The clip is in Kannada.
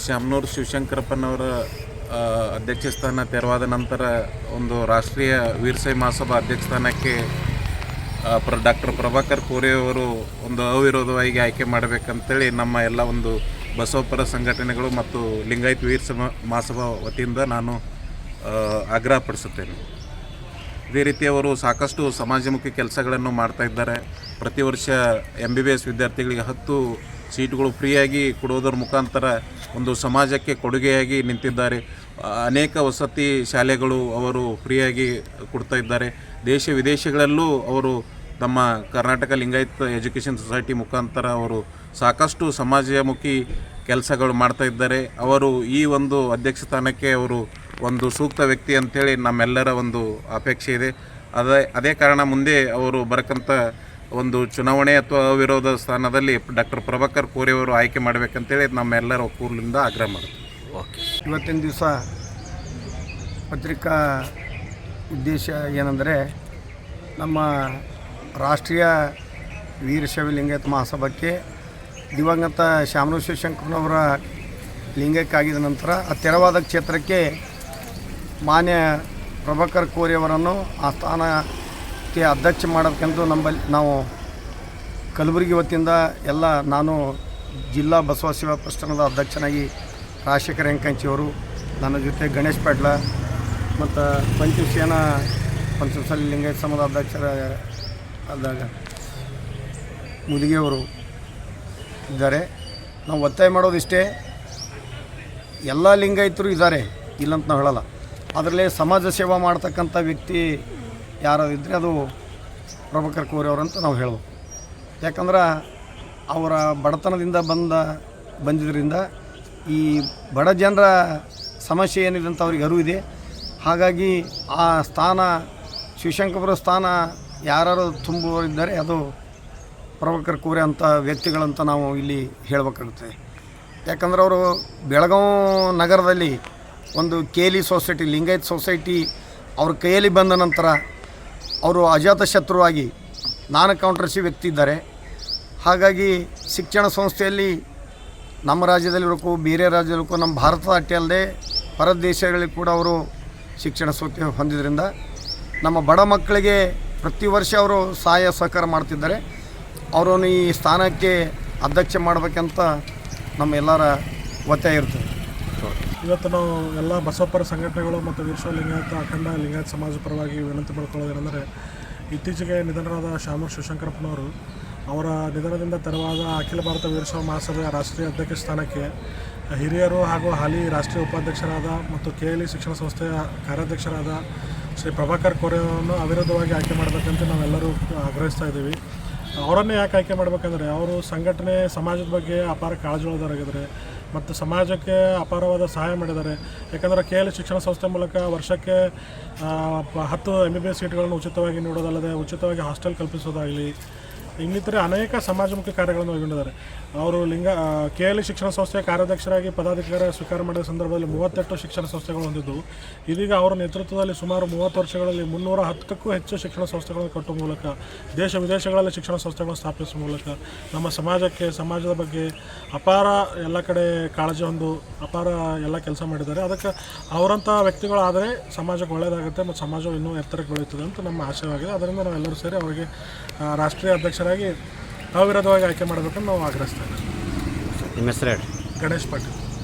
ಶಾಮನೂರು ಶಿವಶಂಕರಪ್ಪನವರ ಅಧ್ಯಕ್ಷ ಸ್ಥಾನ ತೆರವಾದ ನಂತರ ಒಂದು ರಾಷ್ಟ್ರೀಯ ವೀರಶೈವ ಮಹಾಸಭಾ ಅಧ್ಯಕ್ಷ ಸ್ಥಾನಕ್ಕೆ ಡಾಕ್ಟರ್ ಪ್ರಭಾಕರ್ ಕೋರೆ ಅವರು ಒಂದು ಅವಿರೋಧವಾಗಿ ಆಯ್ಕೆ ಮಾಡಬೇಕಂತೇಳಿ ನಮ್ಮ ಎಲ್ಲ ಒಂದು ಬಸವಪರ ಸಂಘಟನೆಗಳು ಮತ್ತು ಲಿಂಗಾಯತ್ ವೀರಶೈವ ಮಹಾಸಭಾ ವತಿಯಿಂದ ನಾನು ಆಗ್ರಹಪಡಿಸುತ್ತೇನೆ. ಇದೇ ರೀತಿ ಅವರು ಸಾಕಷ್ಟು ಸಮಾಜಮುಖಿ ಕೆಲಸಗಳನ್ನು ಮಾಡ್ತಾ ಇದ್ದಾರೆ. ಪ್ರತಿ ವರ್ಷ MBBS ವಿದ್ಯಾರ್ಥಿಗಳಿಗೆ 10 ಸೀಟುಗಳು ಫ್ರೀಯಾಗಿ ಕೊಡುವುದರ ಮುಖಾಂತರ ಒಂದು ಸಮಾಜಕ್ಕೆ ಕೊಡುಗೆಯಾಗಿ ನಿಂತಿದ್ದಾರೆ. ಅನೇಕ ವಸತಿ ಶಾಲೆಗಳು ಅವರು ಫ್ರೀಯಾಗಿ ಕೊಡ್ತಾ ಇದ್ದಾರೆ. ದೇಶ ವಿದೇಶಗಳಲ್ಲೂ ಅವರು ನಮ್ಮ ಕರ್ನಾಟಕ ಲಿಂಗಾಯತ್ ಎಜುಕೇಷನ್ ಸೊಸೈಟಿ ಮುಖಾಂತರ ಅವರು ಸಾಕಷ್ಟು ಸಮಾಜಮುಖಿ ಕೆಲಸಗಳು ಮಾಡ್ತಾ ಇದ್ದಾರೆ. ಅವರು ಈ ಒಂದು ಅಧ್ಯಕ್ಷ ಸ್ಥಾನಕ್ಕೆ ಅವರು ಒಂದು ಸೂಕ್ತ ವ್ಯಕ್ತಿ ಅಂಥೇಳಿ ನಮ್ಮೆಲ್ಲರ ಒಂದು ಅಪೇಕ್ಷೆ ಇದೆ. ಅದೇ ಕಾರಣ ಮುಂದೆ ಅವರು ಬರಕಂತ ಒಂದು ಚುನಾವಣೆ ಅಥವಾ ಅವಿರೋಧ ಸ್ಥಾನದಲ್ಲಿ ಡಾಕ್ಟರ್ ಪ್ರಭಾಕರ್ ಕೋರೆ ಅವರು ಆಯ್ಕೆ ಮಾಡಬೇಕಂತೇಳಿ ನಮ್ಮೆಲ್ಲರ ಒಕ್ಕೂಲಿಂದ ಆಗ್ರಹ ಮಾಡ್ತೀವಿ. ಓಕೆ, ಇವತ್ತಿನ ದಿವಸ ಪತ್ರಿಕಾ ಉದ್ದೇಶ ಏನಂದರೆ, ನಮ್ಮ ರಾಷ್ಟ್ರೀಯ ವೀರಶೈವ ಲಿಂಗಾಯತ ಮಹಾಸಭಾಕ್ಕೆ ದಿವಂಗತ ಶಾಮನೂರು ಶಿವಶಂಕರನವರ ಲಿಂಗೈಕ್ಕಾಗಿದ ನಂತರ ಆ ತೆರವಾದ ಕ್ಷೇತ್ರಕ್ಕೆ ಮಾನ್ಯ ಪ್ರಭಾಕರ್ ಕೋರೆ ಅವರನ್ನು ಆ ಸ್ಥಾನಕ್ಕೆ ಅಧ್ಯಕ್ಷ ಮಾಡೋದಕ್ಕಂತೂ ನಾವು ಕಲಬುರಗಿ ವತಿಯಿಂದ ಎಲ್ಲ ನಾನು ಜಿಲ್ಲಾ ಬಸವ ಸೇವಾ ಪ್ರಸ್ಥಾನದ ಅಧ್ಯಕ್ಷನಾಗಿ ರಾಜಶೇಖರ ಎಂಕಂಚಿಯವರು, ನನ್ನ ಜೊತೆ ಗಣೇಶ್ ಪಾಟ್ಲ ಮತ್ತು ಪಂಚಸೇನಾ ಪಂಚಮಸಾಲಿ ಲಿಂಗಾಯತ ಸಮಾಜದ ಅಧ್ಯಕ್ಷರಾದಾಗ ಮುದಿಗೆಯವರು ಇದ್ದಾರೆ. ನಾವು ಒತ್ತಾಯ ಮಾಡೋದಿಷ್ಟೇ, ಎಲ್ಲ ಲಿಂಗಾಯತರು ಇದ್ದಾರೆ, ಇಲ್ಲಂತ ನಾವು ಹೇಳಲ್ಲ. ಅದರಲ್ಲೇ ಸಮಾಜ ಸೇವಾ ಮಾಡ್ತಕ್ಕಂಥ ವ್ಯಕ್ತಿ ಯಾರಾದಿದ್ದರೆ ಅದು ಪ್ರಭಾಕರ್ ಕೋರೆ ಅವರಂತ ನಾವು ಹೇಳ್ಬೋದು. ಯಾಕಂದ್ರೆ ಅವರ ಬಡತನದಿಂದ ಬಂದಿದ್ದರಿಂದ ಈ ಬಡ ಜನರ ಸಮಸ್ಯೆ ಏನಿದೆ ಅಂತ ಅವ್ರಿಗೆ ಅರಿವಿದೆ. ಹಾಗಾಗಿ ಆ ಸ್ಥಾನ ಶಿವಶಂಕರಪ್ಪರ ಸ್ಥಾನ ಯಾರು ತುಂಬುವರಿದ್ದಾರೆ ಅದು ಪ್ರಭಾಕರ್ ಕೋರೆ ಅಂಥ ವ್ಯಕ್ತಿಗಳಂತ ನಾವು ಇಲ್ಲಿ ಹೇಳಬೇಕಾಗುತ್ತೆ. ಯಾಕಂದ್ರೆ ಅವರು ಬೆಳಗಾವಿ ನಗರದಲ್ಲಿ ಒಂದು ಕೇಲಿ ಸೊಸೈಟಿ, ಲಿಂಗಾಯತ್ ಸೊಸೈಟಿ ಅವ್ರ ಕೈಯಲ್ಲಿ ಬಂದ ನಂತರ ಅವರು ಅಜಾತಶತ್ರುವಾಗಿ ನಾನ್ ಕೌಂಟ್ರಸಿ ವ್ಯಕ್ತಿ ಇದ್ದಾರೆ. ಹಾಗಾಗಿ ಶಿಕ್ಷಣ ಸಂಸ್ಥೆಯಲ್ಲಿ ನಮ್ಮ ರಾಜ್ಯದಲ್ಲಿರಬೇಕು, ಬೇರೆ ರಾಜ್ಯದಲ್ಲಿರಬೇಕು, ನಮ್ಮ ಭಾರತದ ಅಷ್ಟೇ ಅಲ್ಲದೆ ಹೊರ ದೇಶಗಳಲ್ಲಿ ಕೂಡ ಅವರು ಶಿಕ್ಷಣ ಸಂಸ್ಥೆ ಹೊಂದಿದ್ದರಿಂದ ನಮ್ಮ ಬಡ ಮಕ್ಕಳಿಗೆ ಪ್ರತಿ ವರ್ಷ ಅವರು ಸಹಾಯ ಸಹಕಾರ ಮಾಡ್ತಿದ್ದಾರೆ. ಅವರನ್ನು ಈ ಸ್ಥಾನಕ್ಕೆ ಅಧ್ಯಕ್ಷ ಮಾಡಬೇಕಂತ ನಮ್ಮ ಎಲ್ಲರ ಒತ್ತಾಯ ಇರ್ತದೆ. ಇವತ್ತು ನಾವು ಎಲ್ಲ ಬಸವಪರ ಸಂಘಟನೆಗಳು ಮತ್ತು ವೀರಶೈವ ಲಿಂಗಾಯತ ಅಖಂಡ ಲಿಂಗಾಯತ ಸಮಾಜ ಪರವಾಗಿ ವಿನಂತಿ ಮಾಡ್ಕೊಳ್ಳೋದೇನೆಂದರೆ, ಇತ್ತೀಚೆಗೆ ನಿಧನರಾದ ಶಾಮನೂರು ಶಿವಶಂಕರಪ್ಪನವರು ಅವರ ನಿಧನದಿಂದ ತೆರವಾದ ಅಖಿಲ ಭಾರತ ವೀರಶೈವ ಮಹಾಸಭೆಯ ರಾಷ್ಟ್ರೀಯ ಅಧ್ಯಕ್ಷ ಸ್ಥಾನಕ್ಕೆ ಹಿರಿಯರು ಹಾಗೂ ಹಾಲಿ ರಾಷ್ಟ್ರೀಯ ಉಪಾಧ್ಯಕ್ಷರಾದ ಮತ್ತು KLE ಶಿಕ್ಷಣ ಸಂಸ್ಥೆಯ ಕಾರ್ಯಾಧ್ಯಕ್ಷರಾದ ಶ್ರೀ ಪ್ರಭಾಕರ್ ಕೋರೆ ಅವರನ್ನು ಅವಿರೋಧವಾಗಿ ಆಯ್ಕೆ ಮಾಡಬೇಕಂತ ನಾವೆಲ್ಲರೂ ಆಗ್ರಹಿಸ್ತಾ ಇದ್ದೀವಿ. ಅವರನ್ನೇ ಯಾಕೆ ಆಯ್ಕೆ ಮಾಡಬೇಕಂದ್ರೆ, ಅವರು ಸಂಘಟನೆ ಸಮಾಜದ ಬಗ್ಗೆ ಅಪಾರ ಕಾಳಜಿಯುಳ್ಳವರಾಗಿದ್ದಾರೆ ಮತ್ತು ಸಮಾಜಕ್ಕೆ ಅಪಾರವಾದ ಸಹಾಯ ಮಾಡಿದ್ದಾರೆ. ಯಾಕಂದರೆ KLE ಶಿಕ್ಷಣ ಸಂಸ್ಥೆ ಮೂಲಕ ವರ್ಷಕ್ಕೆ 10 MBBS ಸೀಟ್ಗಳನ್ನು ಉಚಿತವಾಗಿ ನೀಡೋದಲ್ಲದೆ ಉಚಿತವಾಗಿ ಹಾಸ್ಟೆಲ್ ಕಲ್ಪಿಸೋದಾಗಲಿ, ಇನ್ನಿತರೆ ಅನೇಕ ಸಮಾಜಮುಖಿ ಕಾರ್ಯಗಳನ್ನು ಕೈಗೊಂಡಿದ್ದಾರೆ. ಅವರು KLE ಶಿಕ್ಷಣ ಸಂಸ್ಥೆಯ ಕಾರ್ಯಾಧ್ಯಕ್ಷರಾಗಿ ಪದಾಧಿಕಾರ ಸ್ವೀಕಾರ ಮಾಡಿದ ಸಂದರ್ಭದಲ್ಲಿ 38 ಶಿಕ್ಷಣ ಸಂಸ್ಥೆಗಳು ಹೊಂದಿದ್ದು, ಇದೀಗ ಅವರ ನೇತೃತ್ವದಲ್ಲಿ ಸುಮಾರು 30 ವರ್ಷಗಳಲ್ಲಿ 310ಕ್ಕೂ ಹೆಚ್ಚು ಶಿಕ್ಷಣ ಸಂಸ್ಥೆಗಳನ್ನು ಕಟ್ಟುವ ಮೂಲಕ ದೇಶ ವಿದೇಶಗಳಲ್ಲಿ ಶಿಕ್ಷಣ ಸಂಸ್ಥೆಗಳನ್ನು ಸ್ಥಾಪಿಸುವ ಮೂಲಕ ನಮ್ಮ ಸಮಾಜದ ಬಗ್ಗೆ ಅಪಾರ ಎಲ್ಲ ಕಡೆ ಕಾಳಜಿ ಹೊಂದು ಅಪಾರ ಎಲ್ಲ ಕೆಲಸ ಮಾಡಿದ್ದಾರೆ. ಅದಕ್ಕೆ ಅವರಂಥ ವ್ಯಕ್ತಿಗಳು ಆದರೆ ಸಮಾಜಕ್ಕೆ ಒಳ್ಳೆಯದಾಗುತ್ತೆ ಮತ್ತು ಸಮಾಜವು ಇನ್ನೂ ಎತ್ತರಕ್ಕೆ ಬೆಳೆಯುತ್ತದೆ ಅಂತ ನಮ್ಮ ಆಶಯವಾಗಿದೆ. ಅದರಿಂದ ನಾವೆಲ್ಲರೂ ಸೇರಿ ಅವರಿಗೆ ರಾಷ್ಟ್ರೀಯ ಅಧ್ಯಕ್ಷರಾಗಿ ಅವಿರೋಧವಾಗಿ ಆಯ್ಕೆ ಮಾಡಬೇಕಂತ ನಾವು ಆಗ್ರಹಿಸ್ತಾ ಇದ್ದೀವಿ. ನಿಮ್ಮ ಹೆಸರು ಹೇಳಿ? ಗಣೇಶ್ ಪಾಟೀಲ್.